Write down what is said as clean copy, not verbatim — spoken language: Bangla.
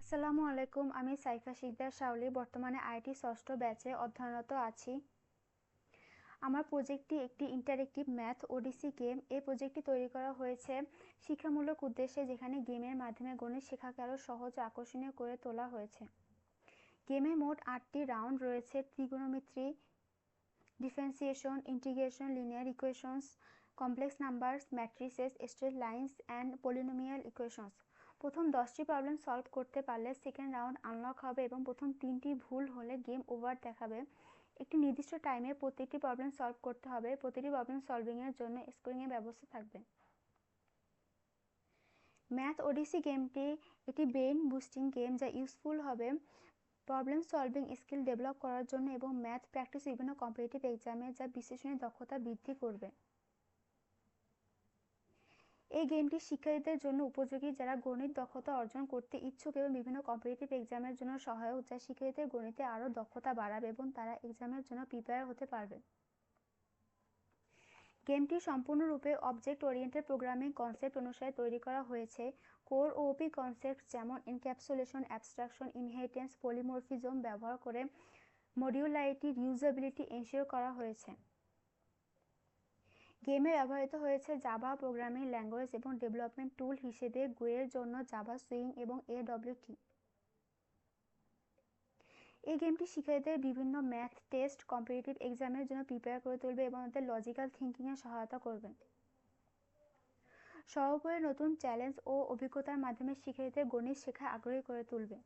আসসালামু আলাইকুম। আমি সাইফা শিকদার শাওলি বর্তমানে আইটি ষষ্ঠ ব্যাচে অধ্যয়নরত আছি। আমার প্রজেক্টটি একটি ইন্টারেক্টিভ ম্যাথ ওডিসি গেম। এই প্রজেক্টটি তৈরি করা হয়েছে শিক্ষামূলক উদ্দেশ্যে, যেখানে গেমের মাধ্যমে গণিত শেখাকে আরও সহজ ও আকর্ষণীয় করে তোলা হয়েছে। গেমে মোট 8টি রাউন্ড রয়েছে: trigonometry, differentiation, integration, linear equations, complex numbers, matrices, straight lines and polynomial equations. প্রথম 10টি প্রবলেম সলভ করতে পারলে সেকেন্ড রাউন্ড আনলক হবে এবং প্রথম 3টি ভুল হলে গেম ওভার দেখাবে। একটি নির্দিষ্ট টাইমে প্রত্যেকটি প্রবলেম সলভ করতে হবে। প্রতিটি প্রবলেম সলভিংয়ের জন্য স্কোরিংয়ের ব্যবস্থা থাকবে। ম্যাথ ওডিসি গেমটি একটি ব্রেইন বুস্টিং গেম, যা ইউজফুল হবে প্রবলেম সলভিং স্কিল ডেভেলপ করার জন্য এবং ম্যাথ প্র্যাকটিস বিভিন্ন কম্পিটিটিভ এক্সামে, যা বিশ্লেষণী দক্ষতা বৃদ্ধি করবে। এই গেমটি শিক্ষার্থীদের জন্য উপযোগী যারা গণিত দক্ষতা অর্জন করতে ইচ্ছুক এবং বিভিন্ন কম্পিটিটিভ এক্সামের জন্য সহায়ক, যা শিক্ষার্থীদের গণিতে আরও দক্ষতা বাড়াবে এবং তারা এক্সামের জন্য প্রিপেয়ার হতে পারবে। গেমটি সম্পূর্ণরূপে অবজেক্ট ওরিয়েন্টেড প্রোগ্রামিং কনসেপ্ট অনুসারে তৈরি করা হয়েছে। কোর ওপি কনসেপ্ট যেমন এনক্যাপসুলেশন, অ্যাবস্ট্রাকশন, ইনহেরিটেন্স, পলিমরফিজম ব্যবহার করে মডিউলারিটি, রিউজেবিলিটি এনশিওর করা হয়েছে। গেমে ব্যবহৃত হয়েছে জাভা প্রোগ্রামিং ল্যাঙ্গুয়েজ এবং ডেভেলপমেন্ট টুল হিসেবে গুয়ের জন্য জাভা সুইং এবং এডব্লিউটি। এই গেমটি শিক্ষার্থীদের বিভিন্ন ম্যাথ টেস্ট, কম্পিটিটিভ এক্সামের জন্য প্রিপেয়ার করে তুলবে এবং তাদের লজিক্যাল থিঙ্কিংয়ে সহায়তা করবে। সর্বোপরি নতুন চ্যালেঞ্জ ও অভিজ্ঞতার মাধ্যমে শিক্ষার্থীদের গণিত শেখায় আগ্রহী করে তুলবে।